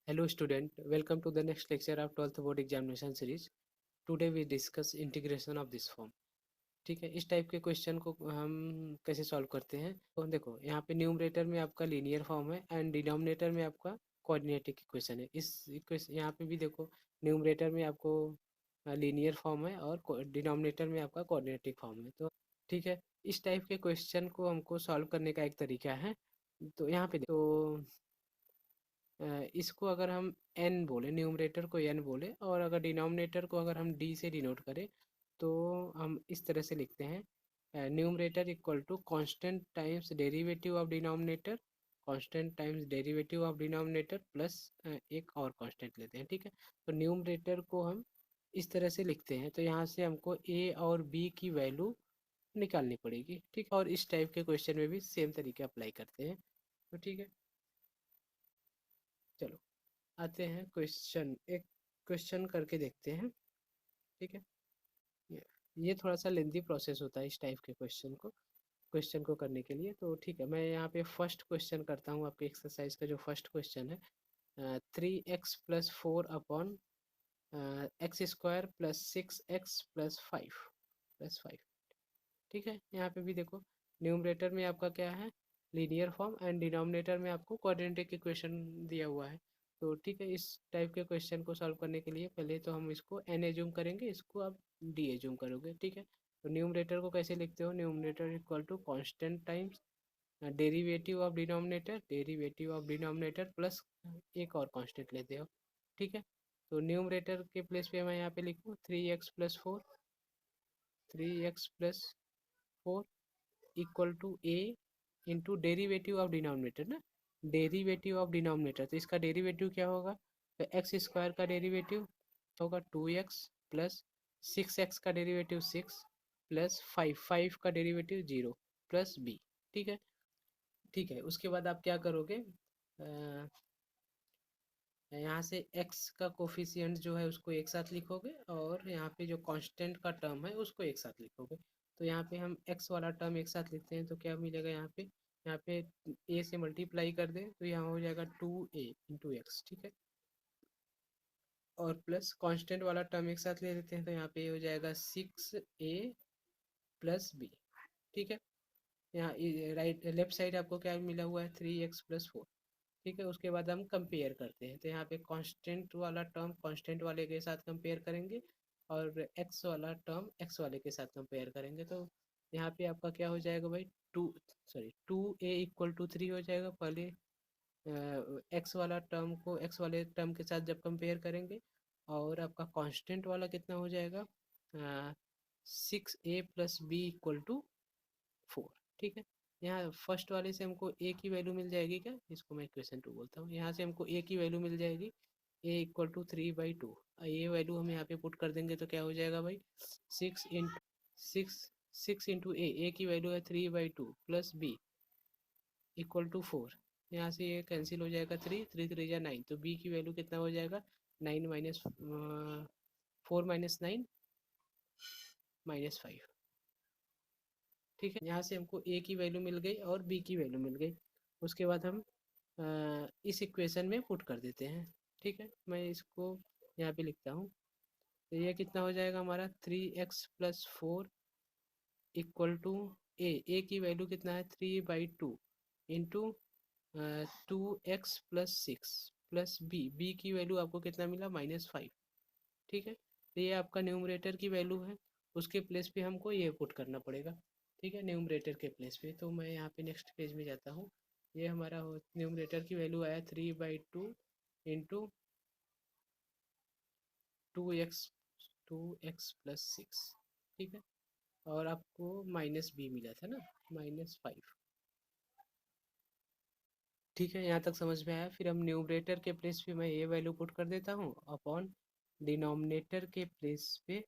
Hello student, welcome to the next lecture of 12th board examination series. Today we discuss integration of this form. ठीक है, इस type के question को हम कैसे सॉल्व करते हैं। तो देखो यहाँ पे न्यूमरेटर में आपका लीनियर फॉर्म है एंड डिनोमिनेटर में आपका कोऑर्डिनेटिक इक्वेशन है। इस इक्वेशन यहाँ पे भी देखो न्यूमरेटर में आपको लीनियर फॉर्म है और डिनोमिनेटर में आपका कोऑर्डिनेटिक फॉर्म है। तो ठीक है, इस टाइप के क्वेश्चन को हमको सॉल्व करने का एक तरीका है। तो यहाँ पे तो इसको अगर हम n बोले, न्यूमरेटर को n बोले और अगर डिनोमिनेटर को अगर हम d से डिनोट करें तो हम इस तरह से लिखते हैं numerator equal to constant times derivative of denominator, constant times derivative of denominator plus एक और कांस्टेंट लेते हैं। ठीक है, तो न्यूमरेटर को हम इस तरह से लिखते हैं। तो यहाँ से हमको a और b की वैल्यू निकालनी पड़ेगी। ठीक, और इस टाइप के क्वेश्चन में भी सेम तरीके अप्लाई करते हैं। तो ठीक है, चलो आते हैं क्वेश्चन, एक क्वेश्चन करके देखते हैं। ठीक है, ये ये थोड़ा सा लेंदी प्रोसेस होता है इस टाइप के क्वेश्चन को करने के लिए। तो ठीक है, मैं यहाँ पे फर्स्ट क्वेश्चन करता हूँ। आपके एक्सरसाइज का जो फर्स्ट क्वेश्चन है 3x+4 upon x square plus 6x plus five. ठीक है, यहाँ पे भी देखो न्यूमरेटर में आपका क्या है, लीनियर फॉर्म एंड डिनोमिनेटर में आपको क्वाड्रेटिक इक्वेशन दिया हुआ है। तो ठीक है, इस टाइप के क्वेश्चन को सॉल्व करने के लिए पहले तो हम इसको n एज्यूम करेंगे, इसको आप d एज्यूम करोगे। ठीक है, तो न्यूमरेटर को कैसे लिखते हो, numerator equal to constant times derivative of denominator plus एक और कांस्टेंट लेते हो। ठीक है, तो न्यूमरेटर के प्लेस पे मैं यहाँ पे लिखूँ 3x+4 equal to A into derivative of denominator ना, डेरीवेटिव ऑफ डिनोमिनेटर। तो इसका डेरीवेटिव क्या होगा, तो एक्स स्क्वायर का डेरीवेटिव होगा 2x प्लस 6x का डेरीवेटिव 6 प्लस 5 का डेरीवेटिव 0 प्लस b। ठीक है, ठीक है, उसके बाद आप क्या करोगे, यहाँ से x का कोफिशिएंट जो है उसको एक साथ लिखोगे और यहाँ पे जो कांस्टेंट का टर्म है उसको एक साथ लिखोगे। तो यहाँ पे हम x वाला टर्म एक साथ लिखते हैं तो क्या मिलेगा, यहाँ पे a से मल्टीप्लाई कर दें तो यहाँ हो जाएगा 2a × x। ठीक है, और प्लस कांस्टेंट वाला टर्म एक साथ ले लेते हैं तो यहाँ पे हो जाएगा 6a + b। ठीक है, यहाँ राइट लेफ्ट साइड आपको क्या मिला हुआ है, 3x+4। ठीक है, उसके बाद हम कंपेयर करते हैं तो यहाँ पे कांस्टेंट वाला टर्म कांस्टेंट वाले के साथ कंपेयर करेंगे और एक्स वाला टर्म एक्स वाले के साथ कंपेयर करेंगे। तो यहाँ पे आपका क्या हो जाएगा भाई, 2a = 3 हो जाएगा। पहले एक्स वाला टर्म को एक्स वाले टर्म के साथ जब कंपेयर करेंगे और आपका कांस्टेंट वाला कितना हो जाएगा, 6a + b = 4। ठीक है, यहाँ फर्स्ट वाले से हमको a की वैल्यू मिल जाएगी, क्या इसको मैं इक्वेशन 2 बोलता हूँ। यहाँ से हमको a की वैल्यू मिल जाएगी, a = 3/2। ये वैल्यू हम यहाँ पे पुट कर देंगे तो क्या हो जाएगा भाई, 6 सिक्स इंटू ए की वैल्यू है 3/2 प्लस b = 4। यहाँ से ये कैंसिल हो जाएगा, 3 3 3 9, तो b की वैल्यू कितना हो जाएगा, 9 माइनस 4 - 9 -5। ठीक है, यहाँ से हमको a की वैल्यू मिल गई और b की वैल्यू मिल गई। उसके बाद हम इस इक्वेशन में पुट कर देते हैं। ठीक है, मैं इसको यहाँ पे लिखता हूँ। तो ये कितना हो जाएगा हमारा, 3x+4 इक्वल टू ए की वैल्यू कितना है, 3/2 इंटू 2x+6 प्लस बी की वैल्यू आपको कितना मिला, -5। ठीक है, तो ये आपका न्यूमरेटर की वैल्यू है, उसके प्लेस पे हमको ये पुट करना पड़ेगा। ठीक है, न्यूमरेटर के प्लेस पे। तो मैं यहाँ पे नेक्स्ट पेज में जाता हूँ। ये हमारा न्यूमरेटर की वैल्यू आया 3/2 इंटू 2x + 6। ठीक है, और आपको -b मिला था ना, -5। ठीक है, यहाँ तक समझ में आया। फिर हम न्यूमरेटर के प्लेस पे मैं ये वैल्यू पुट कर देता हूँ अपॉन डिनोमिनेटर के प्लेस पे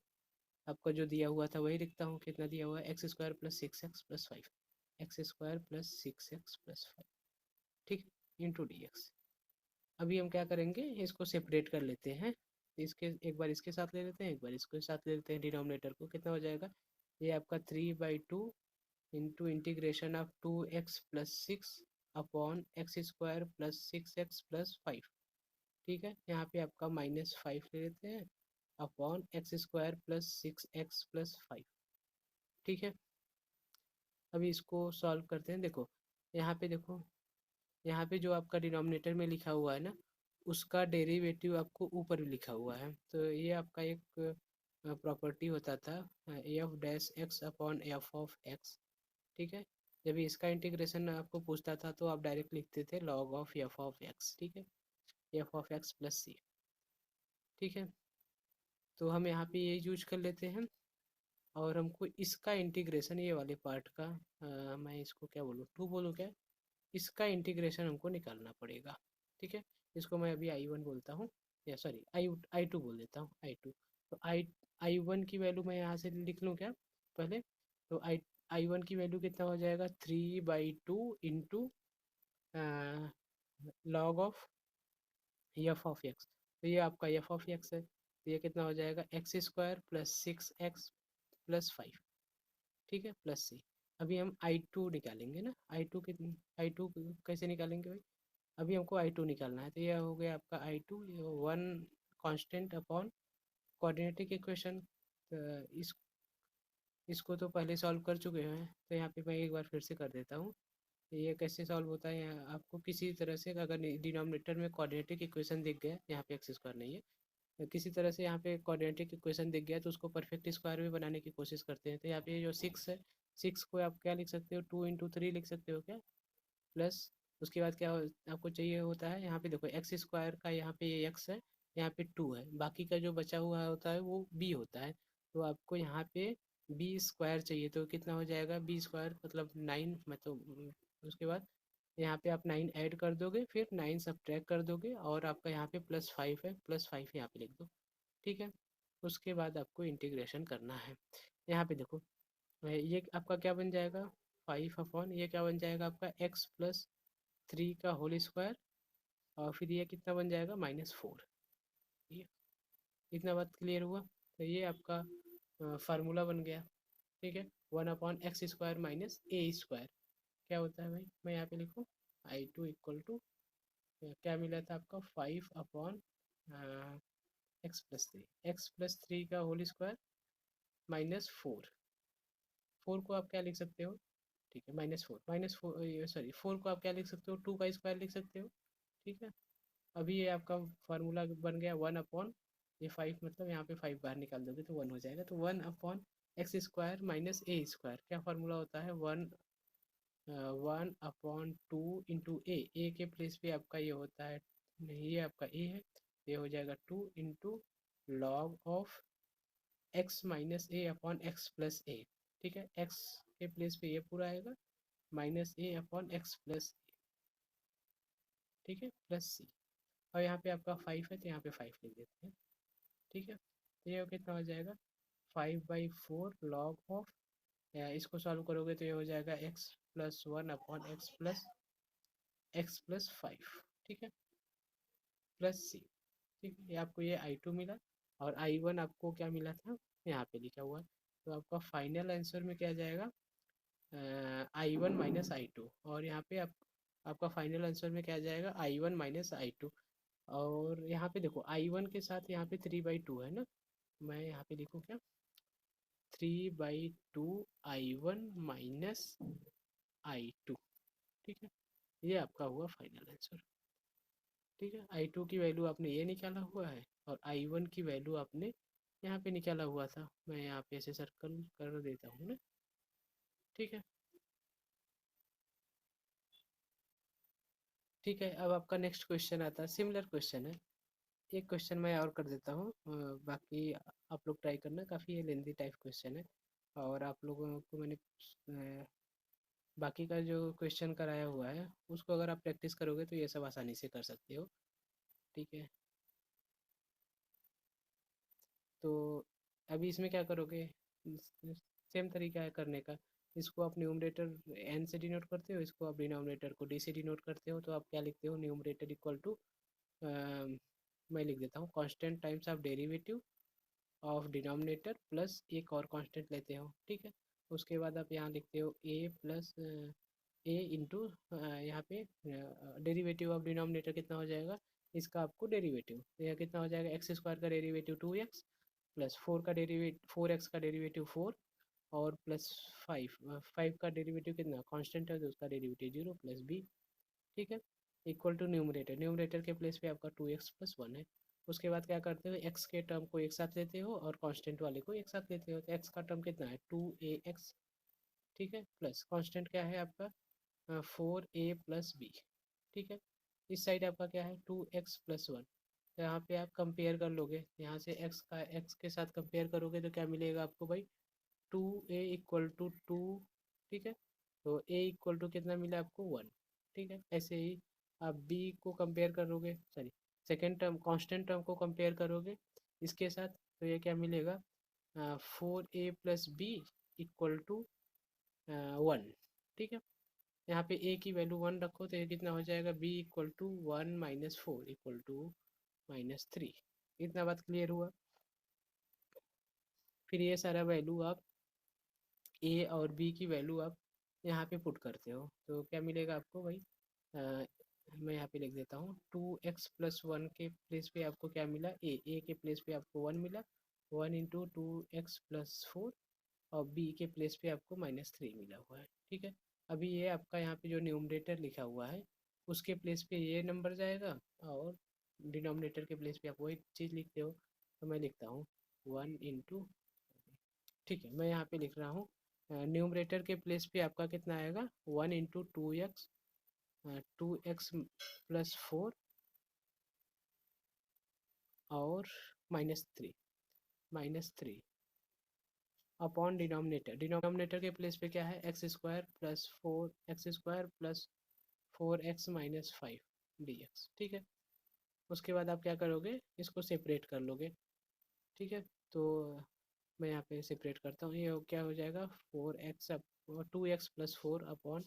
आपका जो दिया हुआ था वही लिखता हूँ। कितना दिया हुआ है, x² + 6x + 5, x² + 6x + 5। ठीक, इंटू dx। अभी हम क्या करेंगे, इसको सेपरेट कर लेते हैं। इसके एक बार इसके साथ ले लेते हैं, एक बार इसके साथ ले लेते हैं। डिनोमिनेटर को कितना हो जाएगा, ये आपका 3/2 into integration of 2x + 6 upon x² + 6x + 5। ठीक है, यहाँ पे आपका -5 ले लेते हैं अपॉन x² + 6x + 5। ठीक है, अभी इसको सॉल्व करते हैं। देखो यहाँ पे, देखो यहाँ पे जो आपका डिनोमिनेटर में लिखा हुआ है ना, उसका डेरिवेटिव आपको ऊपर लिखा हुआ है। तो ये आपका एक प्रॉपर्टी होता था, f'(x)/f(x). ठीक है, जब इसका इंटीग्रेशन आपको पूछता था तो आप डायरेक्ट लिखते थे log of f(x). ठीक है, f(x + c). ठीक है, तो हम यहाँ पे ये यूज कर लेते हैं, और हमको इसका इंटीग्रेशन, ये वाले पार्ट का मैं इसको क्या बोलूँ, टू बोलूँ क्या, इसका इंटीग्रेशन हमको निकालना पड़ेगा। ठीक है, इसको मैं अभी I1 बोलता हूँ, या सॉरी I2 बोल देता हूँ, I2। तो I1 की वैल्यू मैं यहाँ से लिख लूँ क्या पहले, तो I1 की वैल्यू कितना हो जाएगा, 3/2 इंटू लॉग ऑफ f(x). तो ये आपका f(x) है, तो ये कितना हो जाएगा, x² + 6x + 5। ठीक है, प्लस सी। अभी हम I2 निकालेंगे ना, I2 कैसे निकालेंगे भाई, अभी हमको I2 निकालना है। तो यह हो गया आपका I2, one constant upon coordinatic equation. इस इसको तो पहले सॉल्व कर चुके हैं, तो यहाँ पे मैं एक बार फिर से कर देता हूँ। ये कैसे सॉल्व होता है, आपको किसी तरह से अगर डिनोमिनेटर में कोऑर्डिनेटिक इक्वेशन दिख गया, यहाँ पे x² नहीं है, तो किसी तरह से यहाँ पे कोऑर्डिनेटिक इक्वेशन दिख गया तो उसको परफेक्ट स्क्वायर में बनाने की कोशिश करते हैं। तो यहाँ पे जो 6 है, 6 को आप क्या लिख सकते हो, 2 × 3 लिख सकते हो क्या, प्लस उसके बाद क्या आपको चाहिए होता है, यहाँ पे देखो x² का यहाँ पे x है, यहाँ पे 2 है, बाकी का जो बचा हुआ होता है वो b होता है। तो आपको यहाँ पे b² चाहिए, तो कितना हो जाएगा, b² मतलब 9, मतलब उसके बाद यहाँ पे आप 9 ऐड कर दोगे, फिर 9 सब्ट्रैक्ट कर दोगे, और आपका यहाँ पे +5 है, +5 यहाँ पे लिख दो। ठीक है, उसके बाद आपको इंटीग्रेशन करना है। यहाँ पे देखो ये आपका क्या बन जाएगा, 5 ये क्या बन जाएगा आपका x + 3 का होल स्क्वायर, और फिर ये कितना बन जाएगा, -4। ये इतना बात क्लियर हुआ। तो ये आपका फार्मूला बन गया। ठीक है, 1/x² - a²। क्या होता है भाई, मैं यहाँ पे लिखूँ, I2 = क्या मिला था आपका, 5/x + 3, x + 3 का होल स्क्वायर -4। 4 को आप क्या लिख सकते हो, ठीक है, -4 सॉरी 4 को आप क्या लिख सकते हो, 2 का स्क्वायर लिख सकते हो। ठीक है, अभी ये आपका फार्मूला बन गया 1/, ये 5 मतलब यहाँ पे 5 बाहर निकाल दोगे तो 1 हो जाएगा। तो 1/x² - a², क्या फार्मूला होता है, 1/2 इंटू ए के प्लेस पे आपका ये होता है, नहीं ये आपका ए है, ये हो जाएगा 2 into log of x - a/x + a। ठीक है, x के प्लेस पे ये पूरा आएगा, -a/x + a। ठीक है, प्लस सी। और यहाँ पे आपका 5 है, तो यहाँ पे 5 लिख देते हैं। ठीक है, तो ये कितना हो जाएगा, 5/4 लॉग ऑफ, इसको सॉल्व करोगे तो ये हो जाएगा x+1/x + 5। ठीक है, प्लस सी। ठीक है, ये आपको ये I2 मिला, और I1 आपको क्या मिला था, यहाँ पे लिखा हुआ है। तो आपका फाइनल आंसर में क्या जाएगा, I1 - I2, और यहाँ पे आपका फाइनल आंसर में क्या जाएगा, I1 - I2। और यहाँ पे देखो I1 के साथ यहाँ पे 3/2 है ना, मैं यहाँ पे लिखूँ क्या, 3/2 I1 - I2। ठीक है, ये आपका हुआ फाइनल आंसर। ठीक है, I2 की वैल्यू आपने ये निकाला हुआ है, और I1 की वैल्यू आपने यहाँ पे निकाला हुआ था, मैं यहाँ पे ऐसे सर्कल कर देता हूँ ना। ठीक है, ठीक है, अब आपका नेक्स्ट क्वेश्चन आता है, सिमिलर क्वेश्चन है। एक क्वेश्चन मैं और कर देता हूँ, बाकी आप लोग ट्राई करना, काफ़ी ये लेंदी टाइप क्वेश्चन है। और आप लोगों को मैंने बाकी का जो क्वेश्चन कराया हुआ है उसको अगर आप प्रैक्टिस करोगे तो ये सब आसानी से कर सकते हो। ठीक है, तो अभी इसमें क्या करोगे, सेम तरीका है करने का। इसको आप न्यूमरेटर एन से डिनोट करते हो, इसको आप डिनोमिनेटर को डी से डिनोट करते हो, तो आप क्या लिखते हो, न्यूमरेटर इक्वल टू, मैं लिख देता हूँ, constant times of derivative of denominator plus एक और कांस्टेंट लेते हो। ठीक है, उसके बाद आप यहाँ लिखते हो a प्लस ए इंटू यहाँ पे डेरिवेटिव ऑफ डिनोमिनेटर कितना हो जाएगा, इसका आपको डेरिवेटिव, तो यह कितना हो जाएगा, एक्स स्क्वायर का डेरिवेटिव 2x प्लस 4 का डेरिवेटिव 4x का डेरिवेटिव 4 और प्लस 5 का डेरिवेटिव कितना कांस्टेंट है तो उसका डेरिवेटिव 0 प्लस b, ठीक है, इक्वल टू न्यूमरेटर, न्यूमरेटर के प्लेस पे आपका 2x+1 है। उसके बाद क्या करते हो, x के टर्म को एक साथ लेते हो और कांस्टेंट वाले को एक साथ लेते हो, तो x का टर्म कितना है 2ax, ठीक है, प्लस कांस्टेंट क्या है आपका 4a+b, ठीक है। इस साइड आपका क्या है 2x+1, तो यहाँ पे आप कंपेयर कर लोगे, यहाँ से x के साथ कंपेयर करोगे तो क्या मिलेगा आपको भाई, 2a=2, ठीक है, तो a= कितना मिला आपको 1, ठीक है। ऐसे ही आप b को कंपेयर करोगे, sorry second term constant term को कंपेयर करोगे इसके साथ, तो ये क्या मिलेगा 4a+b=1, ठीक है। यहाँ पे a की वैल्यू 1 रखो तो ये कितना हो जाएगा, b=1 - 4 -3, इतना बात क्लियर हुआ। फिर ये सारा वैल्यू आप ए और बी की वैल्यू आप यहाँ पे पुट करते हो तो क्या मिलेगा आपको भाई, अ, मैं यहाँ पे लिख देता हूँ 2x+1 के प्लेस पे आपको क्या मिला, ए के प्लेस पे आपको 1 मिला, 1 × 2x+4 और बी के प्लेस पे आपको -3 मिला हुआ है, ठीक है। अभी ये आपका यहाँ पे जो न्यूमरेटर लिखा हुआ है उसके प्लेस पे ये नंबर जाएगा और डिनोमिनेटर के प्लेस पे आप वही चीज़ लिखते हो, तो मैं लिखता हूँ 1 × ठीक है, मैं यहाँ पे लिख रहा हूँ न्यूमरेटर के प्लेस पे आपका कितना आएगा 1 × 2x+4 और -3 अपॉन डिनोमिनेटर, डिनोमिनेटर के प्लेस पे क्या है x² + 4x² + 4x - 5 dx, ठीक है। उसके बाद आप क्या करोगे, इसको सेपरेट कर लोगे, ठीक है। तो मैं यहाँ पे सेपरेट करता हूँ, ये क्या हो जाएगा 2x+4 upon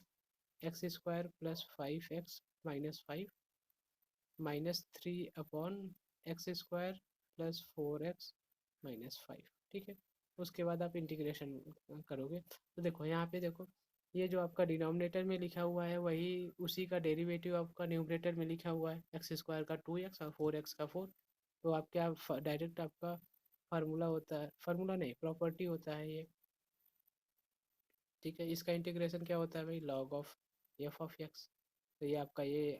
x² + 5x - 5 -3 upon x² + 4x - 5, ठीक है। उसके बाद आप इंटीग्रेशन करोगे तो देखो यहाँ पे देखो, ये जो आपका डिनोमिनेटर में लिखा हुआ है वही उसी का डेरिवेटिव आपका न्यूमरेटर में लिखा हुआ है, x² का 2x और 4x का 4, तो आप क्या डायरेक्ट आपका फार्मूला होता है, फार्मूला नहीं प्रॉपर्टी होता है ये, ठीक है। इसका इंटीग्रेशन क्या होता है भाई, log ऑफ f(x), तो ये आपका ये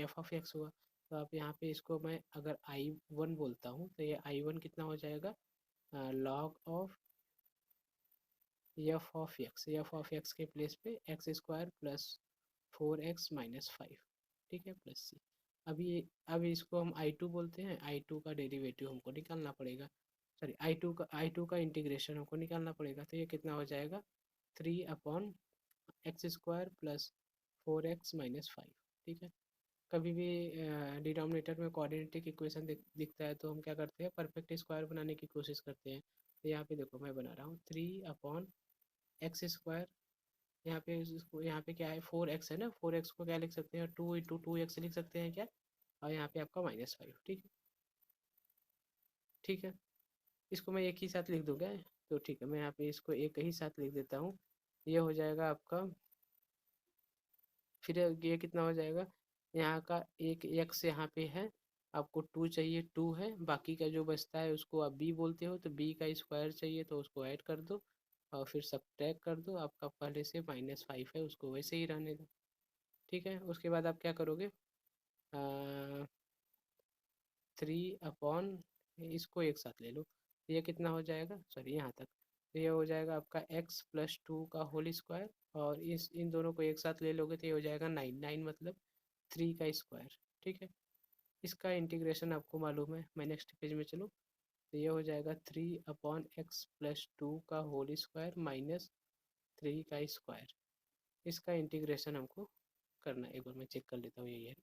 f(x) हुआ। तो आप यहाँ पे इसको मैं अगर I1 बोलता हूँ तो ये I1 कितना हो जाएगा, log ऑफ f(x) के प्लेस पे x² + 4x - 5, ठीक है, प्लस c। अभी इसको हम I2 बोलते हैं, I2 का डेरिवेटिव हमको निकालना पड़ेगा, सॉरी I2 का इंटीग्रेशन हमको निकालना पड़ेगा, तो ये कितना हो जाएगा 3/x² + 4x - 5, ठीक है। कभी भी डिनोमिनेटर में कोऑर्डिनेटिक इक्वेशन दिखता है तो हम क्या करते हैं, परफेक्ट स्क्वायर बनाने की कोशिश करते हैं। तो यहाँ पे देखो मैं बना रहा हूँ 3/x², यहाँ पे क्या है 4x है ना, 4x को क्या लिख सकते हैं 2 × 2x लिख सकते हैं क्या, और यहाँ पे आपका -5, ठीक है, ठीक है। इसको मैं एक ही साथ लिख दूंगा, तो ठीक है मैं यहाँ पे इसको एक ही साथ लिख देता हूँ, ये हो जाएगा आपका, फिर ये कितना हो जाएगा, यहाँ का एक x यहाँ पे है, आपको 2 चाहिए 2 है, बाकी का जो बचता है उसको आप b बोलते हो, तो b का स्क्वायर चाहिए तो उसको ऐड कर दो और फिर सब्ट्रैक्ट कर दो, आपका पहले से -5 है उसको वैसे ही रहने दो, ठीक है। उसके बाद आप क्या करोगे 3 इसको एक साथ ले लो, ये कितना हो जाएगा, सॉरी यहाँ तक, तो ये हो जाएगा आपका x+2 का होल स्क्वायर, और इन दोनों को एक साथ ले लोगे तो ये हो जाएगा 9 मतलब 3 का स्क्वायर, ठीक है। इसका इंटीग्रेशन आपको मालूम है, मैं नेक्स्ट पेज में चलूँ, तो ये हो जाएगा 3/x+2 का होल स्क्वायर -3 का स्क्वायर, इसका इंटीग्रेशन हमको करना है, एक बार मैं चेक कर लेता हूँ, यही है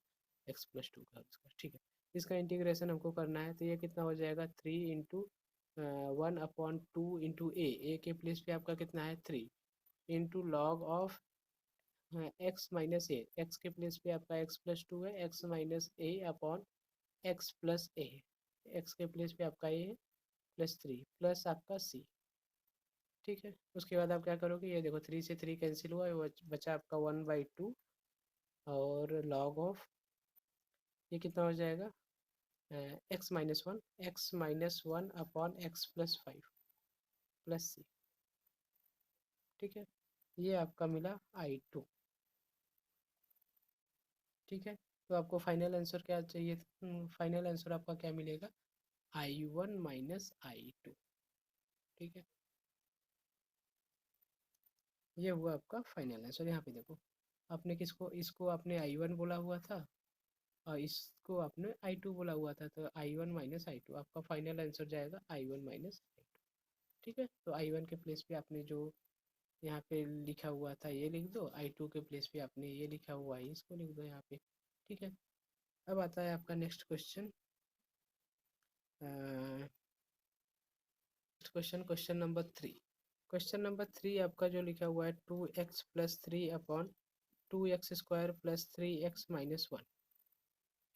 x+2 का स्क्वायर, ठीक है। इसका इंटीग्रेशन हमको करना है तो ये कितना हो जाएगा 3 × 1/2 × ए के प्लेस पे आपका कितना है 3 into log of x - a, x के प्लेस पे आपका x+2 है, x - a/x+a, x के प्लेस पे आपका a है +3 प्लस आपका c, ठीक है। उसके बाद आप क्या करोगे, ये देखो 3 से 3 कैंसिल हुआ, बचा आपका 1/2 और लॉग ऑफ ये कितना हो जाएगा, x-1 अपॉन x+5 प्लस सी। ठीक है, ये आपका मिला I2। ठीक है, तो आपको फाइनल आंसर क्या चाहिए, फाइनल आंसर आपका क्या मिलेगा, I1 - I2। ठीक है, ये हुआ आपका फाइनल आंसर। यहाँ पे देखो, आपने किसको, इसको आपने I1 बोला हुआ था और इसको आपने I2 बोला हुआ था, तो I1 - I2 आपका फाइनल आंसर जाएगा I1 - I2। ठीक है, तो I1 के प्लेस पे आपने जो यहाँ पे लिखा हुआ था ये लिख दो, I2 के प्लेस पे आपने ये लिखा हुआ है इसको लिख दो यहाँ पे। ठीक है, अब आता है आपका next question. Question question number 3। Question number 3 आपका जो लिखा हुआ है 2x+3 अपॉन 2x² + 3x - 1,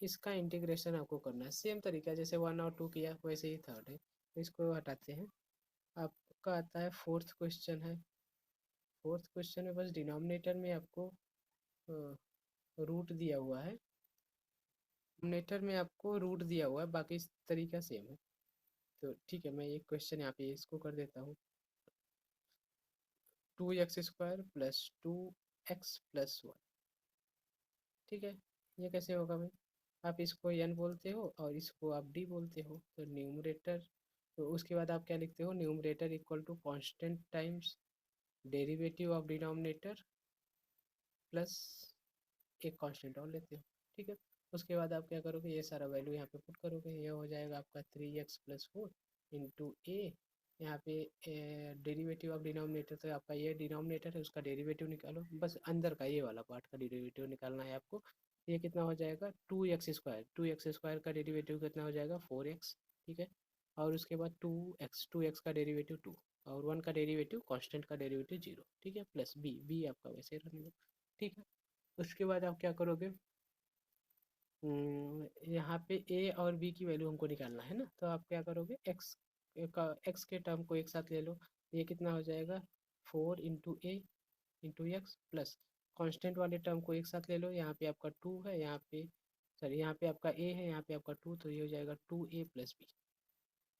इसका इंटीग्रेशन आपको करना है। सेम तरीका जैसे 1 और 2 किया वैसे ही थर्ड है, तो इसको हटाते हैं। आपका आता है फोर्थ क्वेश्चन है। फोर्थ क्वेश्चन में बस डिनोमिनेटर में आपको रूट दिया हुआ है, डिनोमिनेटर में आपको रूट दिया हुआ है, बाकी तरीका सेम है। तो ठीक है, मैं एक क्वेश्चन यहाँ पे इसको कर देता हूँ, 2x² + 2x+1। ठीक है, ये कैसे होगा भाई, आप इसको n बोलते हो और इसको आप d बोलते हो, तो न्यूमरेटर, तो उसके बाद आप क्या लिखते हो, numerator equal to constant times derivative of denominator plus एक कांस्टेंट और लेते हो। ठीक है, उसके बाद आप क्या करोगे, ये सारा वैल्यू यहाँ पे पुट करोगे, ये हो जाएगा आपका 3x+4 इंटू ए, यहाँ पे डेरिवेटिव ऑफ डिनोमिनेटर, तो आपका ये डिनोमिनेटर है उसका डेरिवेटिव निकालो, बस अंदर का ये वाला पार्ट का डेरिवेटिव निकालना है आपको। ये कितना हो जाएगा, 2x² का डेरिवेटिव कितना हो जाएगा, 4x। ठीक है, और उसके बाद 2x का डेरिवेटिव 2 और 1 का डेरिवेटिव कांस्टेंट का डेरिवेटिव 0। ठीक है, प्लस बी आपका वैसे रहने दो। ठीक है, उसके बाद आप क्या करोगे, यहाँ पे ए और बी की वैल्यू हमको निकालना है ना, तो आप क्या करोगे, एक्स के टर्म को एक साथ ले लो, ये कितना हो जाएगा, 4 × A × x प्लस कॉन्स्टेंट वाले टर्म को एक साथ ले लो, यहाँ पे आपका 2 है, यहाँ पे सॉरी यहाँ पे आपका ए है, यहाँ पे आपका 2, तो ये हो जाएगा 2A + B।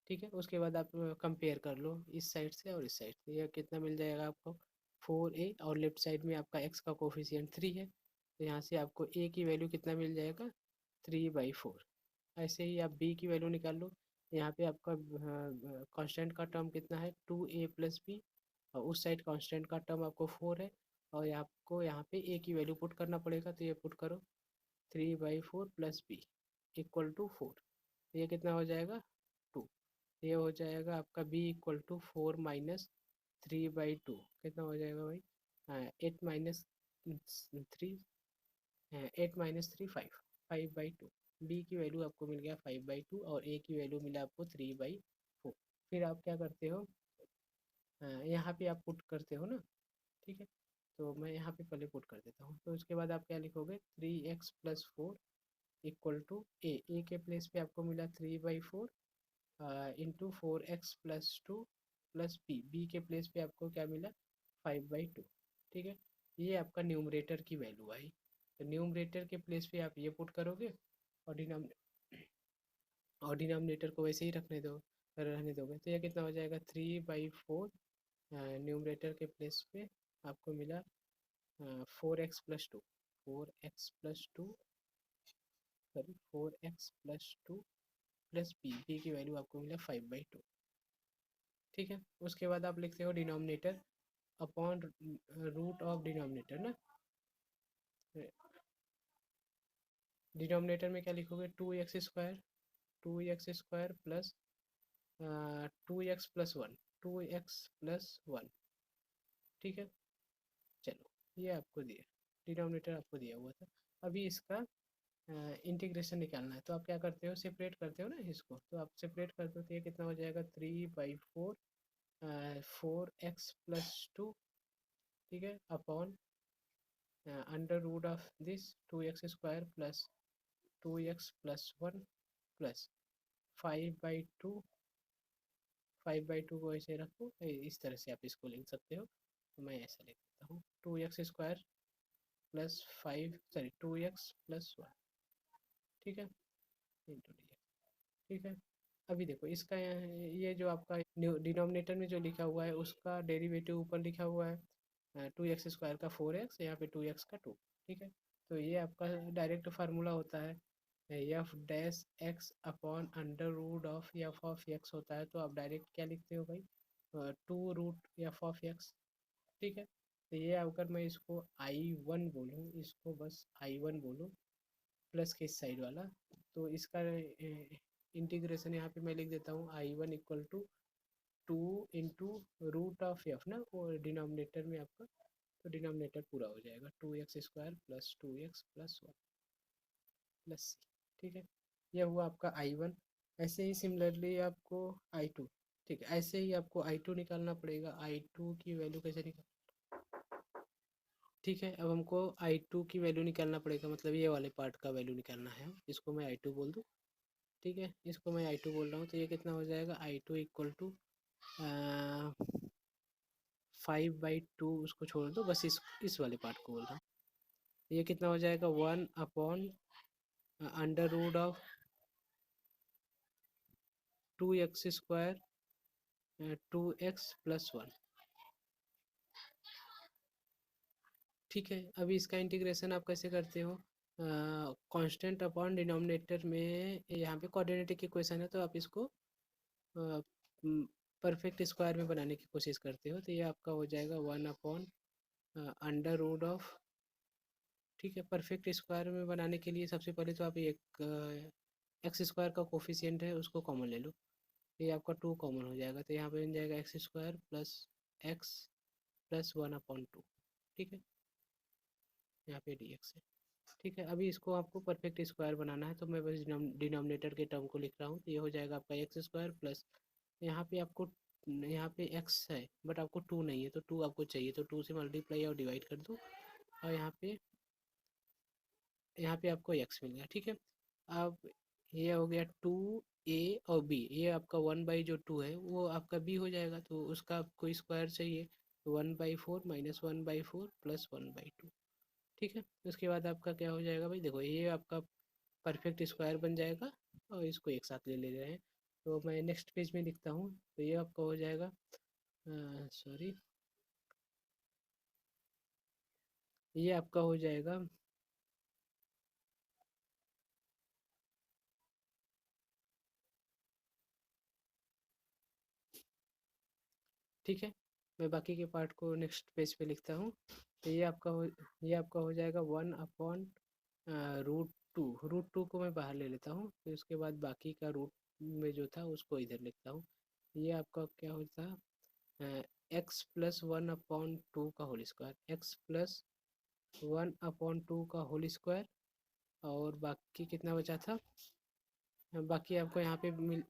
ठीक है, उसके बाद आप कंपेयर कर लो इस साइड से और इस साइड से, यह कितना मिल जाएगा आपको, 4A, और लेफ्ट साइड में आपका x का कोफिशिएंट 3 है, तो यहाँ से आपको a की वैल्यू कितना मिल जाएगा, 3/4। ऐसे ही आप b की वैल्यू निकाल लो, यहाँ पे आपका कांस्टेंट का टर्म कितना है, 2A + B, और उस साइड कांस्टेंट का टर्म आपको 4 है, और आपको यहाँ पे a की वैल्यू पुट करना पड़ेगा, तो ये पुट करो, 3/4 + b इक्वल टू 4, ये कितना हो जाएगा, 2। ये हो जाएगा आपका b इक्वल टू 4 - 3/2, कितना हो जाएगा भाई, 8 - 3 8 - 3 5, 5/2। बी की वैल्यू आपको मिल गया 5/2 और ए की वैल्यू मिला आपको 3/4। फिर आप क्या करते हो, यहाँ पे आप पुट करते हो ना। ठीक है, तो मैं यहाँ पे पहले पुट कर देता हूँ, तो उसके बाद आप क्या लिखोगे, 3x+4 इक्वल टू ए के प्लेस पे आपको मिला 3/4 इंटू 4x+2 प्लस बी के प्लेस पे आपको क्या मिला, 5/2। ठीक है, ये आपका न्यूमरेटर की वैल्यू आई, तो न्यूमरेटर के प्लेस पे आप ये पुट करोगे और डिनोमिनेटर को वैसे ही रहने दोगे, तो ये कितना हो जाएगा, 3/4 न्यूमरेटर के प्लेस पे आपको मिला 4x+2 4x+2 sorry 4x+2 plus B की वैल्यू आपको मिला 5/2। ठीक है, उसके बाद आप लिखते हो denominator upon root of denominator ना, डिनोमिनेटर में क्या लिखोगे, 2x² प्लस 2x+1 ठीक है, चलो ये आपको दिया, डिनोमिनेटर आपको दिया हुआ था। अभी इसका इंटीग्रेशन निकालना है, तो आप क्या करते हो, सेपरेट करते हो ना इसको, तो आप सेपरेट करते हो, तो ये कितना हो जाएगा, 3/4 4x+2। ठीक है, upon under root of this 2x² plus 2x+1 plus 5/2 5/2 को ऐसे रखो, इस तरह से आप इसको लिख सकते हो। तो मैं ऐसा लिख देता हूँ 2x² प्लस 2x+1, ठीक है, इंटू डी। ठीक है। अभी देखो इसका ये जो आपका डिनोमिनेटर में जो लिखा हुआ है उसका डेरिवेटिव ऊपर लिखा हुआ है 2x² का 4x, यहाँ पे 2x का 2। ठीक है। तो ये आपका डायरेक्ट फार्मूला होता है F dash X upon under root of F of X होता है। तो आप डायरेक्ट क्या लिखते हो भाई, 2√f(x). ठीक है। तो ये अगर मैं इसको I1 बोलूँ, इसको बस I1 बोलूँ प्लस के इस साइड वाला, तो इसका इंटीग्रेशन यहाँ पे मैं लिख देता हूँ I1 equal to 2 × √of f ना, वो डिनोमिनेटर में आपका, तो डिनोमिनेटर पूरा हो जाएगा 2x² प्लस 2x+1 प्लस सी। ठीक है। यह हुआ आपका I1। ऐसे ही सिमिलरली आपको I2। ठीक है, ऐसे ही आपको I2 निकालना पड़ेगा। I2 की वैल्यू कैसे निकाल, ठीक है, अब हमको I2 की वैल्यू निकालना पड़ेगा, मतलब ये वाले पार्ट का वैल्यू निकालना है। इसको मैं I2 बोल दूँ, ठीक है, इसको मैं I2 बोल रहा हूँ। तो ये कितना हो जाएगा, I2 इक्वल टू 5/2, उसको छोड़ दो, बस इस वाले पार्ट को बोल रहा हूँ। ये कितना हो जाएगा 1/√ऑफ 2x² 2x+1। ठीक है। अभी इसका इंटीग्रेशन आप कैसे करते हो, कांस्टेंट अपॉन डिनोमिनेटर में, यहाँ पे कोऑर्डिनेट इक्वेशन है तो आप इसको परफेक्ट स्क्वायर में बनाने की कोशिश करते हो। तो ये आपका हो जाएगा 1/√ऑफ। ठीक है। परफेक्ट स्क्वायर में बनाने के लिए सबसे पहले तो आप एक x² का कोफिशिएंट है उसको कॉमन ले लो। ये आपका 2 कॉमन हो जाएगा, तो यहाँ पे बन जाएगा x² प्लस x प्लस 1/2। ठीक है, यहाँ पे dx है। ठीक है। अभी इसको आपको परफेक्ट स्क्वायर बनाना है, तो मैं बस डिनोमिनेटर के टर्म को लिख रहा हूँ। तो ये हो जाएगा आपका x² प्लस, यहाँ पे आपको, यहाँ पे x है बट आपको 2 नहीं है, तो 2 आपको चाहिए, तो 2 से मल्टीप्लाई और डिवाइड कर दो, और यहाँ पे आपको x मिल गया। ठीक है। अब ये हो गया 2a और b, ये आपका 1/2 है वो आपका b हो जाएगा, तो उसका आपको स्क्वायर चाहिए, 1/4 माइनस 1/4 प्लस 1/2। ठीक है। उसके बाद आपका क्या हो जाएगा भाई, देखो ये आपका परफेक्ट स्क्वायर बन जाएगा, और इसको एक साथ ले ले रहे हैं। तो मैं नेक्स्ट पेज में लिखता हूँ, तो ये आपका हो जाएगा, सॉरी, ये आपका हो जाएगा, ठीक है, मैं बाकी के पार्ट को नेक्स्ट पेज पे लिखता हूँ। तो ये आपका हो जाएगा 1/√2। √2 को मैं बाहर ले लेता हूँ, फिर उसके बाद बाकी का रूट में जो था उसको इधर लिखता हूँ। ये आपका क्या होता है, x+1/2 का होल स्क्वायर, x+1/2 का होल स्क्वायर, और बाकी कितना बचा था, बाकी आपको यहाँ पे मिल,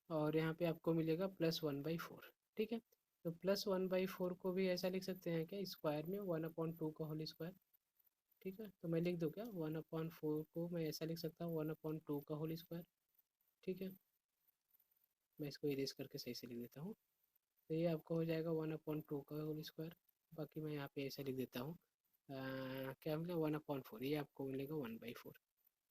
और यहाँ पे आपको मिलेगा +1/4। ठीक है। तो +1/4 को भी ऐसा लिख सकते हैं क्या, स्क्वायर में 1/2 का होल स्क्वायर। ठीक है। तो मैं लिख दूँ क्या, 1/4 को मैं ऐसा लिख सकता हूँ 1/2 का होल स्क्वायर। ठीक है। मैं इसको इरेज करके सही से लिख देता हूँ। तो ये आपका हो जाएगा 1/2 का होल स्क्वायर। बाकी मैं यहाँ पे ऐसा लिख देता हूँ, क्या मिला 1/4, ये आपको मिलेगा 1/4।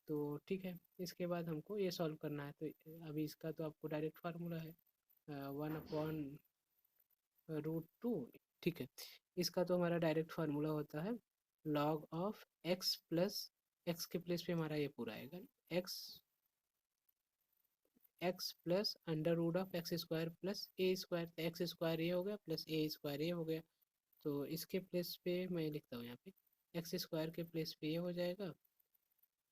तो ठीक है, इसके बाद हमको ये सॉल्व करना है। तो अभी इसका तो आपको डायरेक्ट फार्मूला है 1/√2। ठीक है। इसका तो हमारा डायरेक्ट फार्मूला होता है log of X plus, X के प्लेस पे हमारा ये पूरा आएगा, X X plus under root of x² plus a²। x² ये हो गया प्लस a² ये हो गया। तो इसके प्लेस पे मैं लिखता हूँ यहाँ पे x² के प्लेस पे ये हो जाएगा,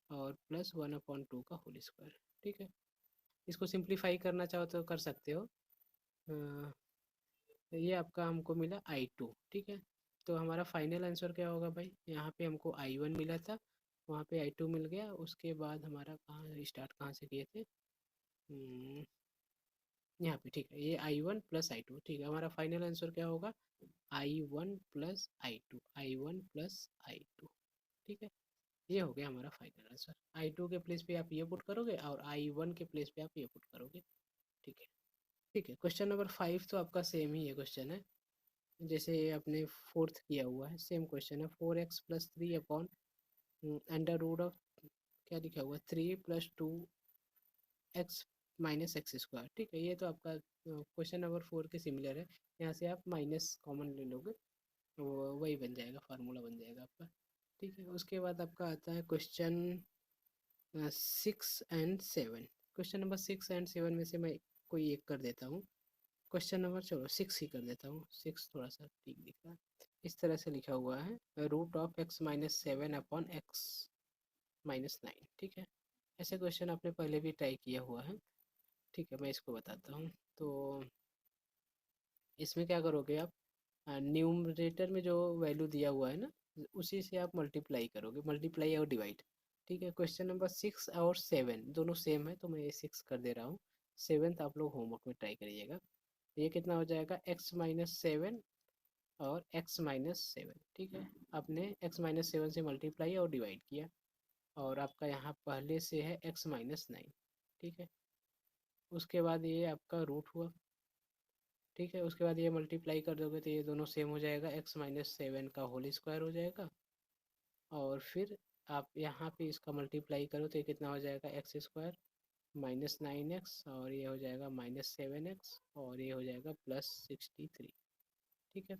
और प्लस 1/2 का होल स्क्वायर। ठीक है। इसको सिंप्लीफाई करना चाहो तो कर सकते हो। ये आपका हमको मिला I2। ठीक है। तो हमारा फाइनल आंसर क्या होगा भाई, यहाँ पे हमको I1 मिला था, वहाँ पे I2 मिल गया, उसके बाद हमारा कहाँ स्टार्ट, कहाँ से किए थे, यहाँ पे। ठीक है, ये I1 प्लस I2। ठीक है, हमारा फाइनल आंसर क्या होगा, I1 plus I2, I1 plus I2। ठीक है, ये हो गया हमारा फाइनल आंसर। I2 के प्लेस पे आप ये पुट करोगे, और I1 के प्लेस पे आप ये पुट करोगे। ठीक है। ठीक है, क्वेश्चन नंबर 5 तो आपका सेम ही है क्वेश्चन है, जैसे आपने फोर्थ किया हुआ है, सेम क्वेश्चन है। 4x+3 upon under root of क्या लिखा हुआ है, 3+2x-x²। ठीक है, ये तो आपका क्वेश्चन नंबर 4 के सिमिलर है। यहाँ से आप माइनस कॉमन ले लोगे तो वही बन जाएगा, फार्मूला बन जाएगा आपका। ठीक है, उसके बाद आपका आता है question 6 and 7। Question number 6 and 7 में से मैं कोई एक कर देता हूँ। क्वेश्चन नंबर चलो 6 ही कर देता हूँ, 6 थोड़ा सा ठीक दिख रहा है। इस तरह से लिखा हुआ है, √(x−7 अपॉन x−9)। ठीक है, ऐसे क्वेश्चन आपने पहले भी ट्राई किया हुआ है। ठीक है, मैं इसको बताता हूँ। तो इसमें क्या करोगे आप, न्यूमरेटर में जो वैल्यू दिया हुआ है ना, उसी से आप मल्टीप्लाई करोगे, मल्टीप्लाई और डिवाइड। ठीक है, क्वेश्चन नंबर 6 और 7 दोनों सेम है, तो मैं ये 6 कर दे रहा हूँ। 7th आप लोग होमवर्क में ट्राई करिएगा। ये कितना हो जाएगा, x-7 और x-7। ठीक है, आपने x-7 से मल्टीप्लाई और डिवाइड किया, और आपका यहाँ पहले से है x-9। ठीक है, उसके बाद ये आपका रूट हुआ। ठीक है, उसके बाद ये मल्टीप्लाई कर दोगे तो ये दोनों सेम हो जाएगा, x-7 का होल स्क्वायर हो जाएगा। और फिर आप यहाँ पे इसका मल्टीप्लाई करो तो ये कितना हो जाएगा, x² -9x, और ये हो जाएगा -7x, और ये हो जाएगा +63। ठीक है।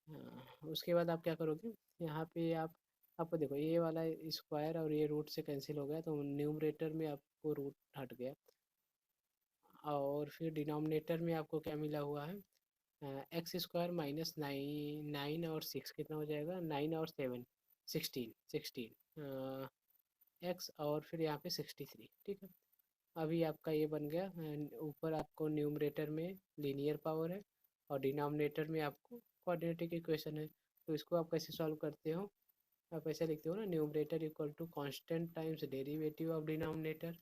हाँ, उसके बाद आप क्या करोगे, यहाँ पे आप आपको देखो ये वाला स्क्वायर और ये रूट से कैंसिल हो गया, तो न्यूमरेटर में आपको रूट हट गया, और फिर डिनोमिनेटर में आपको क्या मिला हुआ है, x² -9 और 6 कितना हो जाएगा, 9 और 7 16 एक्स, और फिर यहाँ पे 63। ठीक है, अभी आपका ये बन गया। ऊपर आपको न्यूमरेटर में लीनियर पावर है, और डिनोमिनेटर में आपको क्वाड्रेटिक इक्वेशन है। तो इसको आप कैसे सॉल्व करते हो, आप ऐसे लिखते हो ना, numerator equal to constant times derivative of denominator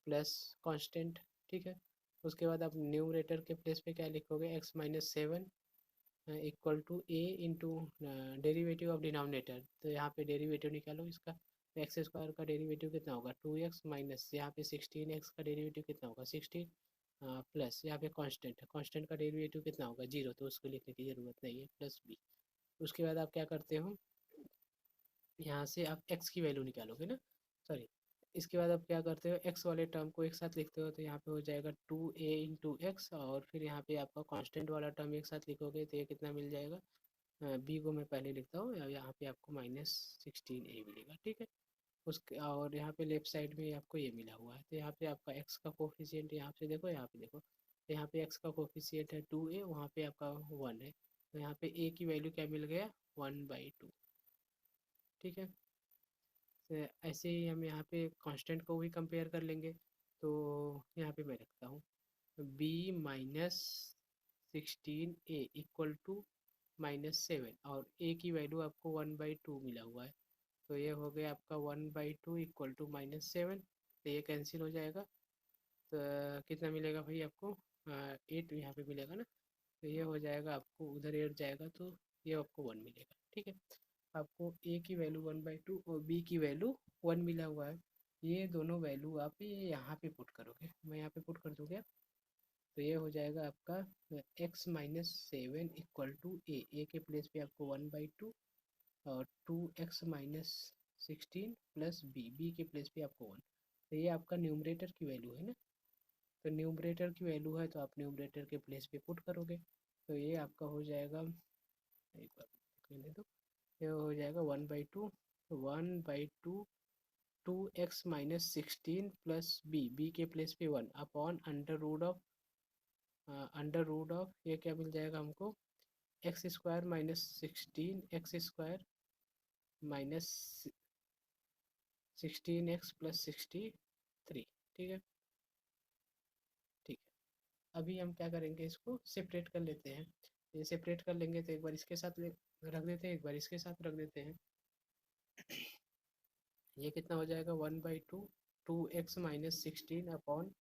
plus constant. ठीक है, उसके बाद आप न्यूमरेटर के प्लेस पे क्या लिखोगे, x-7 equal to a into derivative of denominator. तो यहाँ पे डेरीवेटिव निकालो इसका, तो x² का डेरीवेटिव कितना होगा, 2x, माइनस यहाँ पे 16x का डेरीवेटिव कितना होगा, 16, प्लस यहाँ पे कांस्टेंट है, कांस्टेंट का डेरीवेटिव कितना होगा, 0, तो उसको लिखने की ज़रूरत नहीं है, प्लस b। उसके बाद आप क्या करते हो, यहाँ से आप x की वैल्यू निकालोगे ना, सॉरी, इसके बाद आप क्या करते हो, x वाले टर्म को एक साथ लिखते हो, तो यहाँ पे हो जाएगा 2a इंटू एक्स, और फिर यहाँ पे आपका कांस्टेंट वाला टर्म एक साथ लिखोगे तो ये कितना मिल जाएगा, बी को मैं पहले लिखता हूँ, यहाँ पे आपको -16a मिलेगा। ठीक है, उसके और यहाँ पे लेफ्ट साइड में आपको ये मिला हुआ है, तो यहाँ पे आपका x का कोफिशिएंट, यहाँ पे देखो, यहाँ पे देखो, तो यहाँ पे x का कोफिशिएंट है 2a, वहाँ पे आपका 1 है, तो यहाँ पे a की वैल्यू क्या मिल गया, 1/2। ठीक है, तो ऐसे ही हम यहाँ पे कांस्टेंट को भी कंपेयर कर लेंगे। तो यहाँ पे मैं रखता हूँ b-16a इक्वल टू -7, और a की वैल्यू आपको 1/2 मिला हुआ है, तो ये हो गया आपका 1/2 इक्वल टू -7, तो ये कैंसिल हो जाएगा। तो कितना मिलेगा भाई आपको, 8 यहाँ पे मिलेगा ना, तो ये हो जाएगा आपको, उधर 8 जाएगा तो ये आपको 1 मिलेगा। ठीक है, आपको a की वैल्यू 1/2 और b की वैल्यू 1 मिला हुआ है। ये दोनों वैल्यू आप ये यहाँ पे पुट करोगे, मैं यहाँ पे पुट कर दूँगा, तो ये हो जाएगा आपका x-7 इक्वल टू ए के प्लेस पे आपको 1/2, और 2x-16 प्लस बी के प्लेस पे आपको 1। तो ये आपका न्यूमरेटर की वैल्यू है ना, तो न्यूमरेटर की वैल्यू है तो आप न्यूमरेटर के प्लेस पे पुट करोगे, तो ये आपका हो जाएगा, एक बार लिखने दो, ये हो जाएगा 1/2, 1/2 2x-16 प्लस बी के प्लेस पे 1 अपॉन अंडर रूट ऑफ ये क्या मिल जाएगा हमको, x² -16 x² -16x प्लस 63। ठीक है। ठीक है, अभी हम क्या करेंगे, इसको सेपरेट कर लेते हैं। ये सेपरेट कर लेंगे तो एक बार इसके साथ रख देते हैं, एक बार इसके साथ रख देते हैं। ये कितना हो जाएगा, 1/2 2x-16 upon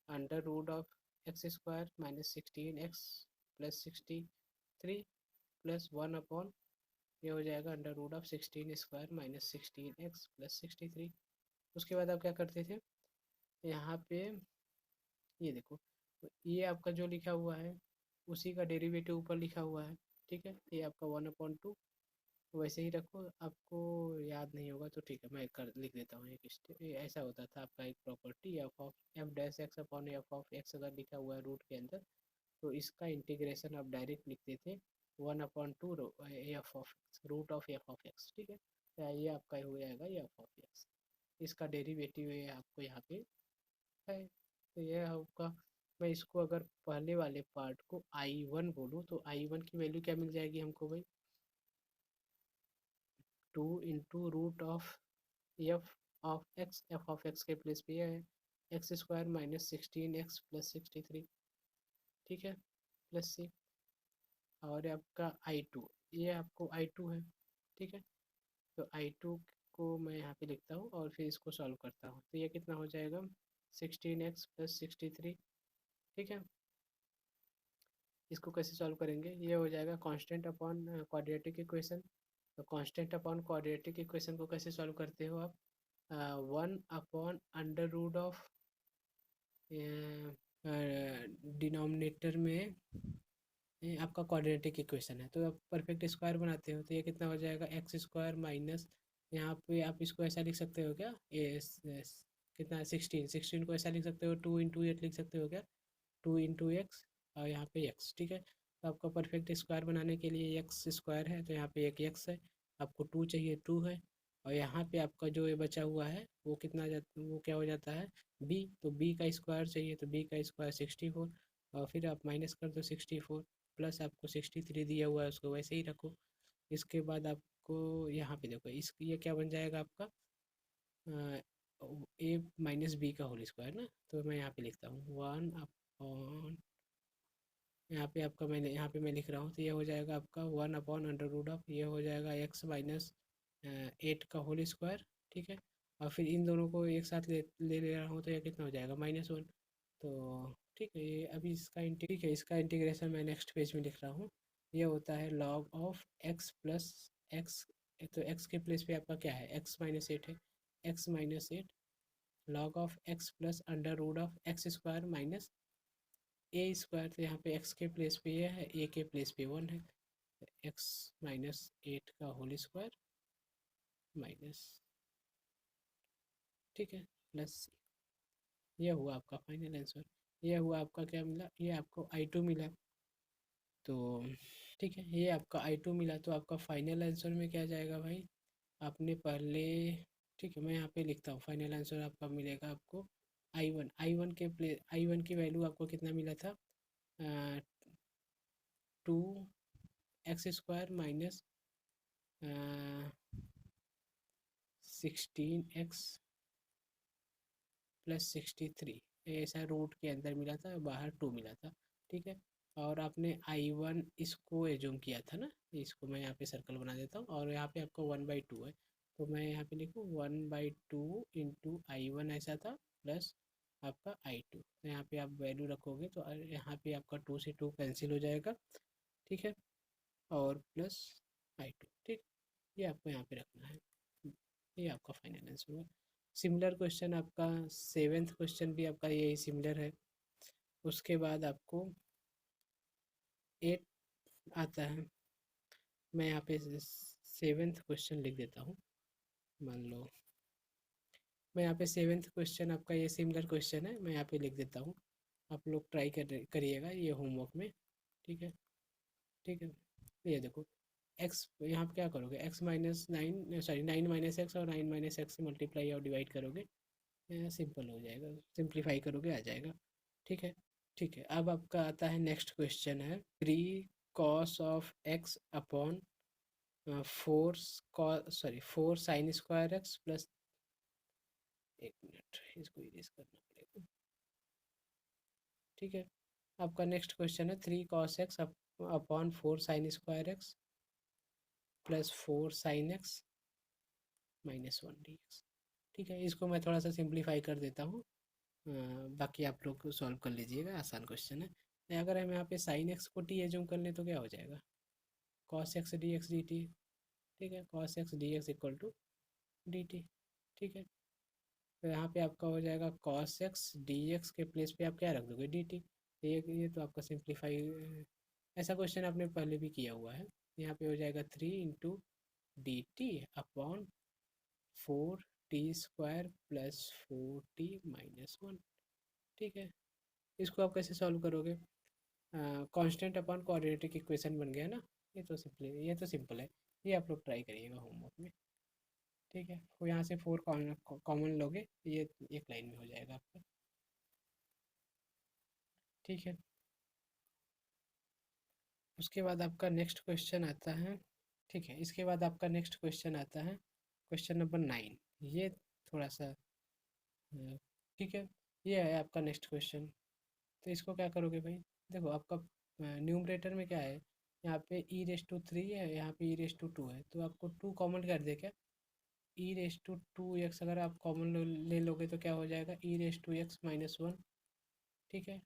under root of x² -16x plus 63 plus 1 upon ये हो जाएगा under root of 16² -16x plus 63। उसके बाद आप क्या करते थे, यहाँ पे ये देखो, तो ये आपका जो लिखा हुआ है उसी का डेरिवेटिव ऊपर लिखा हुआ है, ठीक है। ये आपका 1/2 वैसे ही रखो, आपको याद नहीं होगा तो ठीक है, मैं कर लिख देता हूँ एक ये ऐसा होता था आपका एक property, F of F dash X upon F of x अगर लिखा हुआ है रूट के अंदर, तो इसका इंटीग्रेशन आप डायरेक्ट लिखते थे 1/2 F of root of F of X, ठीक है। तो ये आपका हो जाएगा ये एफ ऑफ एक्स, इसका डेरिवेटिव ये आपको यहाँ पे है। तो ये आपका, मैं इसको अगर पहले वाले पार्ट को I1 बोलूँ तो I1 की वैल्यू क्या मिल जाएगी हमको भाई, 2 × root of F of X के प्लेस पे ये है x² - 16x + 63, ठीक है, प्लस सी। और आपका I2, ये आपको I2 है, ठीक है। तो I2 को मैं यहाँ पे लिखता हूँ और फिर इसको सॉल्व करता हूँ, तो ये कितना हो जाएगा 16x + 63, ठीक है। इसको कैसे सॉल्व करेंगे, ये हो जाएगा कांस्टेंट अपॉन क्वाड्रेटिक इक्वेशन। तो कांस्टेंट अपॉन क्वाड्रेटिक इक्वेशन को कैसे सॉल्व करते हो आप, 1/√ऑफ डिनोमिनेटर में ये आपका क्वाड्रेटिक इक्वेशन है, तो आप परफेक्ट स्क्वायर बनाते हो, तो ये कितना हो जाएगा x² माइनस, यहाँ पे आप इसको ऐसा लिख सकते हो क्या, कितना 16 को ऐसा लिख सकते हो 2 × 8 लिख सकते हो क्या, 2 × x और यहाँ पे x, ठीक है। तो आपका परफेक्ट स्क्वायर बनाने के लिए x² है, तो यहाँ पे एक x है, आपको 2 चाहिए 2 है, और यहाँ पे आपका जो ये बचा हुआ है वो कितना वो क्या हो जाता है b, तो b का स्क्वायर चाहिए, तो b का स्क्वायर 64, और फिर आप माइनस कर दो 64, प्लस आपको 63 दिया हुआ है उसको वैसे ही रखो। इसके बाद आपको यहाँ पे देखो इस ये क्या बन जाएगा आपका a - b का होल स्क्वायर ना, तो मैं यहाँ पे लिखता हूँ 1/, यहाँ पे आपका मैंने यहाँ पे मैं लिख रहा हूँ, तो ये हो जाएगा आपका 1/√ऑफ, ये हो जाएगा x - 8 का होल स्क्वायर, ठीक है। और फिर इन दोनों को एक साथ ले रहा हूँ, तो ये कितना हो जाएगा -1, तो ठीक है। ये अभी इसका इंटीग्रेशन मैं नेक्स्ट पेज में लिख रहा हूँ। ये होता है log of x plus x, तो x के प्लेस पे आपका क्या है x - 8 है, x - 8 log of x plus √of x² minus a², तो यहाँ पे x के प्लेस पे ये है, a के प्लेस पे 1 है, x - 8 का होल स्क्वायर माइनस, ठीक है, प्लस, ये हुआ आपका फाइनल आंसर। ये हुआ आपका क्या मिला, ये आपको I2 मिला, तो ठीक है, ये आपका I2 मिला, तो आपका फाइनल आंसर में क्या जाएगा भाई, आपने पहले, ठीक है मैं यहाँ पे लिखता हूँ, फाइनल आंसर आपका मिलेगा आपको I1 की वैल्यू आपको कितना मिला था, 2x² माइनस 16x + 63, ऐसा रूट के अंदर मिला था, बाहर 2 मिला था, ठीक है। और आपने I1 इसको एज्यूम किया था ना, इसको मैं यहाँ पे सर्कल बना देता हूँ, और यहाँ पे आपका 1/2 है, तो मैं यहाँ पे लिखूँ 1/2 × I1 ऐसा था, प्लस आपका I2, तो यहाँ पे आप वैल्यू रखोगे तो यहाँ पे आपका 2 से 2 कैंसिल हो जाएगा, ठीक है, और प्लस I2, ठीक, ये आपको यहाँ पे रखना है, ये आपका फाइनल आंसर हुआ। सिमिलर क्वेश्चन आपका 7th क्वेश्चन भी आपका यही सिमिलर है। उसके बाद आपको 8 आता है, मैं यहाँ पे 7th क्वेश्चन लिख देता हूँ, मान लो मैं यहाँ पे 7th क्वेश्चन आपका ये सिमिलर क्वेश्चन है, मैं यहाँ पे लिख देता हूँ, आप लोग ट्राई करिएगा ये होमवर्क में, ठीक है, ठीक है। ये देखो एक्स, यहाँ पे क्या करोगे, x - 9 सॉरी 9 - x और 9 - x से मल्टीप्लाई और डिवाइड करोगे, सिंपल हो जाएगा, सिंप्लीफाई करोगे आ जाएगा, ठीक है, ठीक है। अब आपका आता है नेक्स्ट क्वेश्चन है 3 cos of x upon 4 sin² x plus, एक मिनट इसको इरेज करना पड़ेगा, ठीक है। आपका नेक्स्ट क्वेश्चन है 3 cos x upon 4 sin² x plus 4 sin x -1 dx, ठीक है। इसको मैं थोड़ा सा सिंप्लीफाई कर देता हूँ, बाकी आप लोग सॉल्व कर लीजिएगा, आसान क्वेश्चन है। अगर हम यहाँ पे साइन एक्स को टी एज्यूम कर लें तो क्या हो जाएगा, cos x dx dt, ठीक है, cos x dx equal to dt, ठीक है। तो यहाँ पे आपका हो जाएगा cos x, dx के प्लेस पे आप क्या रख दोगे, dt। ये तो आपका सिंप्लीफाई, ऐसा क्वेश्चन आपने पहले भी किया हुआ है। यहाँ पे हो जाएगा 3 × dt upon 4t² plus 4t-1। ठीक है, इसको आप कैसे सॉल्व करोगे? कांस्टेंट अपॉन क्वाड्रेटिक इक्वेशन बन गया ना। ये तो सिंपल है। ये आप लोग ट्राई करिएगा होमवर्क में। ठीक है, तो यहाँ से 4 कॉमन लोगे, ये एक लाइन में हो जाएगा आपका। ठीक है, उसके बाद आपका नेक्स्ट क्वेश्चन आता है। ठीक है, इसके बाद आपका नेक्स्ट क्वेश्चन आता है, क्वेश्चन नंबर 9। ये थोड़ा सा ठीक है, ये है आपका नेक्स्ट क्वेश्चन। तो इसको क्या करोगे भाई? देखो आपका न्यूमरेटर में क्या है, यहाँ पे e⁻³ है, यहाँ पे e⁻² है, तो आपको 2 कॉमन कर दे क्या? e⁻²x अगर आप कॉमन ले लोगे तो क्या हो जाएगा, e⁻x-1। ठीक है,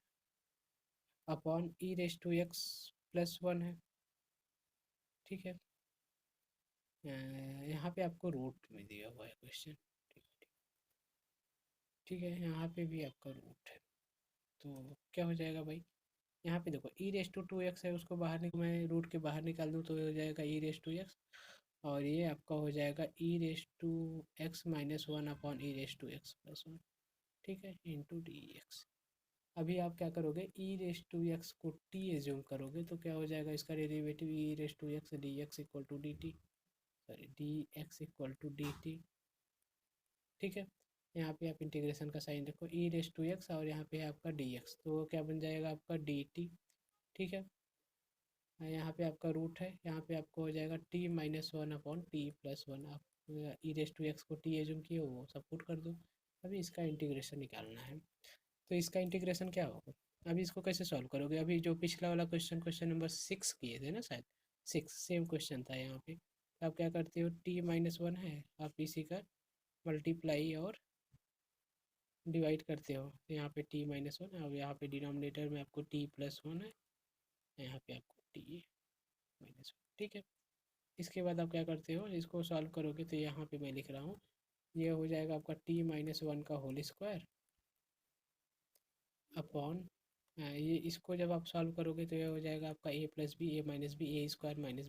अपॉन e⁻x+1 है। ठीक है, यहाँ पे आपको रूट में दिया हुआ है क्वेश्चन। ठीक है, यहाँ पे भी आपका रूट है, तो क्या हो जाएगा भाई? यहाँ पे देखो e⁻2x है, उसको मैं रूट के बाहर निकाल दूँ तो हो जाएगा e⁻x, और ये आपका हो जाएगा e⁻x-1 अपॉन e⁻x+1। ठीक है, इंटू dx। अभी आप क्या करोगे, e⁻x को t एज्यूम करोगे तो क्या हो जाएगा, इसका derivative e⁻x dx equal to dt, sorry dx equal to dt। ठीक है, यहाँ पे आप इंटीग्रेशन का साइन देखो, e⁻x और यहाँ पे आपका dx, तो वो क्या बन जाएगा आपका dt। ठीक है, यहाँ पे आपका रूट है, यहाँ पे आपको हो जाएगा t-1 अपॉन t+1। आप e⁻x को t एज्यूम किए, वो सब पुट कर दो। अभी इसका इंटीग्रेशन निकालना है, तो इसका इंटीग्रेशन क्या होगा? अभी इसको कैसे सॉल्व करोगे? अभी जो पिछला वाला क्वेश्चन, क्वेश्चन नंबर 6 किए थे ना शायद, 6 सेम क्वेश्चन था यहाँ पे। आप क्या करते हो, t-1 है, आप इसी का मल्टीप्लाई और डिवाइड करते हो, तो यहाँ पे t-1 और यहाँ पे डिनोमिनेटर में आपको t+1 है, यहाँ पे आपको t-1। ठीक है, इसके बाद आप क्या करते हो, इसको सॉल्व करोगे तो यहाँ पे मैं लिख रहा हूँ, ये हो जाएगा आपका t-1 का होल स्क्वायर अपॉन, ये इसको जब आप सॉल्व करोगे तो ये हो जाएगा आपका a+b, a² -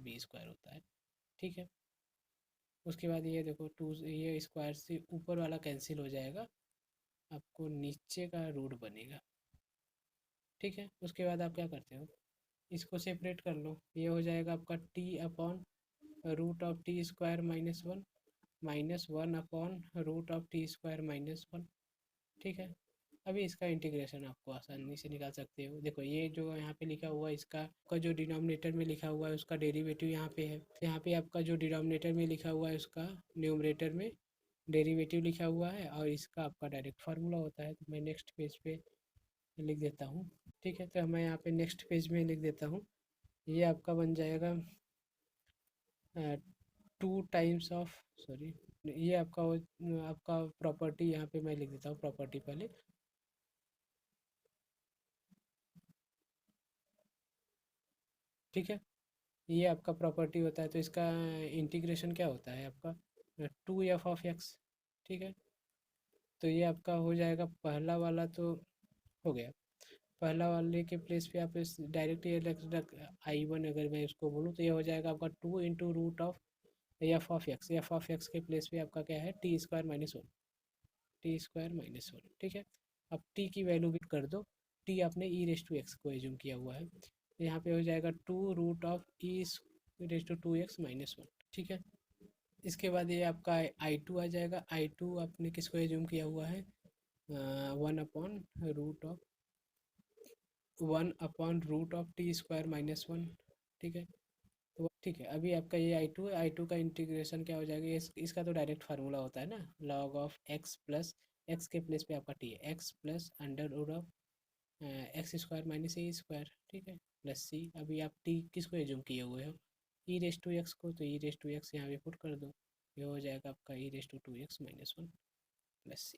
b² होता है। ठीक है, उसके बाद ये देखो, ये स्क्वायर से ऊपर वाला कैंसिल हो जाएगा, आपको नीचे का रूट बनेगा। ठीक है, उसके बाद आप क्या करते हो, इसको सेपरेट कर लो, ये हो जाएगा आपका t/√t² - 1 -1/√t² - 1। ठीक है, अभी इसका इंटीग्रेशन आपको आसानी से निकाल सकते हो। देखो ये जो यहाँ पे लिखा हुआ है, इसका का जो डिनोमिनेटर में लिखा हुआ है उसका डेरिवेटिव यहाँ पे है, यहाँ पे आपका जो डिनोमिनेटर में लिखा हुआ है उसका न्यूमरेटर में डेरिवेटिव लिखा हुआ है, और इसका आपका डायरेक्ट फार्मूला होता है। तो मैं नेक्स्ट पेज पे लिख देता हूँ। ठीक है, तो मैं यहाँ पे नेक्स्ट पेज में लिख देता हूँ, ये आपका बन जाएगा 2 टाइम्स ऑफ, सॉरी, ये आपका प्रॉपर्टी यहाँ पे मैं लिख देता हूँ, प्रॉपर्टी पहले। ठीक है, ये आपका प्रॉपर्टी होता है, तो इसका इंटीग्रेशन क्या होता है आपका, 2f(x). ठीक है, तो ये आपका हो जाएगा, पहला वाला तो हो गया, पहला वाले के प्लेस पे आप इस डायरेक्ट ये रख I1, अगर मैं इसको बोलूँ तो ये हो जाएगा आपका 2 × f(x). के प्लेस पे आपका क्या है, t² - 1। ठीक है, अब t की वैल्यू भी कर दो, t आपने e⁻x को एज्यूम किया हुआ है, तो यहाँ पे हो जाएगा 2√e⁻²x - 1। ठीक है, इसके बाद ये आपका I2 आ जाएगा, I2 आपने किसको एज्यूम किया हुआ है, 1/√t² - 1। ठीक है, ठीक है, अभी आपका ये I2 है, I2 का इंटीग्रेशन क्या हो जाएगा, इसका तो डायरेक्ट फार्मूला होता है ना, log of x plus, x के प्लेस पे आपका t है, x plus under root of x² - a²। ठीक है, प्लस c। अभी आप t किसको एज्यूम किए हुए हो, e⁻x को, तो e⁻x यहाँ पे पुट कर दो, ये हो जाएगा आपका e⁻x - 1 प्लस c।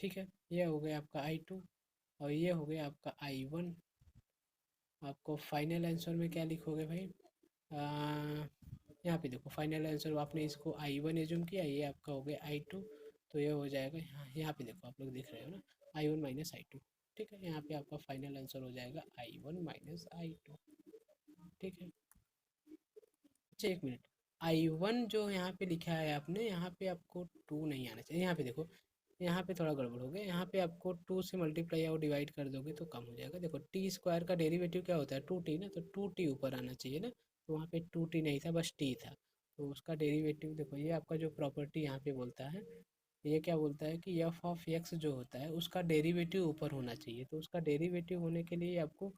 ठीक है, ये हो गया आपका I2, और ये हो गया आपका I1। आपको फाइनल आंसर में क्या लिखोगे भाई, यहाँ पे देखो फाइनल आंसर आपने इसको I1 एज्यूम किया, ये आपका हो गया I2, तो ये हो जाएगा यहाँ पे देखो आप लोग देख रहे हो ना, I1 माइनस I2। ठीक है, यहाँ पे आपका फाइनल आंसर हो जाएगा I1 माइनस I2। ठीक है, अच्छा एक मिनट, I1 जो यहाँ पे लिखा है आपने, यहाँ पे आपको 2 नहीं आना चाहिए। यहाँ पे देखो, यहाँ पे थोड़ा गड़बड़ हो गया। यहाँ पे आपको 2 से मल्टीप्लाई और डिवाइड कर दोगे तो कम हो जाएगा। देखो टी स्क्वायर का डेरिवेटिव क्या होता है, 2t ना, तो 2t ऊपर आना चाहिए ना, तो वहाँ पे 2t नहीं था, बस t था। तो उसका डेरिवेटिव देखो, ये आपका जो प्रॉपर्टी यहाँ पे बोलता है, ये क्या बोलता है कि एफ ऑफ एक्स जो होता है उसका डेरिवेटिव ऊपर होना चाहिए। तो उसका डेरिवेटिव होने के लिए आपको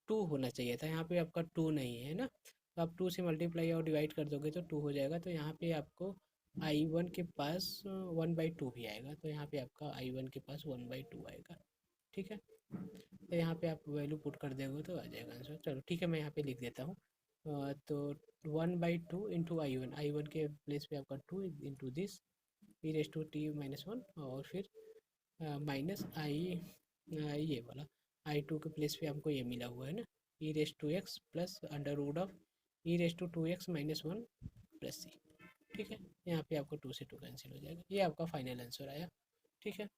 2 होना चाहिए था, यहाँ पे आपका 2 नहीं है ना, तो आप 2 से मल्टीप्लाई और डिवाइड कर दोगे तो 2 हो जाएगा। तो यहाँ पे आपको I1 के पास 1/2 भी आएगा, तो यहाँ पे आपका I1 के पास 1/2 आएगा। ठीक है, तो यहाँ पे आप वैल्यू पुट कर दोगे तो आ जाएगा आंसर। चलो ठीक है, मैं यहाँ पे लिख देता हूँ। तो 1/2 इंटू आई वन के प्लेस पे आपका 2 इंटू दिस e⁻t−1, और फिर माइनस ये वाला I2 के प्लेस पे हमको ये मिला हुआ है ना, e⁻x plus under root of e⁻2x−1 plus c। ठीक है, यहाँ पे आपको 2 से 2 कैंसिल हो जाएगा। ये आपका फाइनल आंसर आया। ठीक है।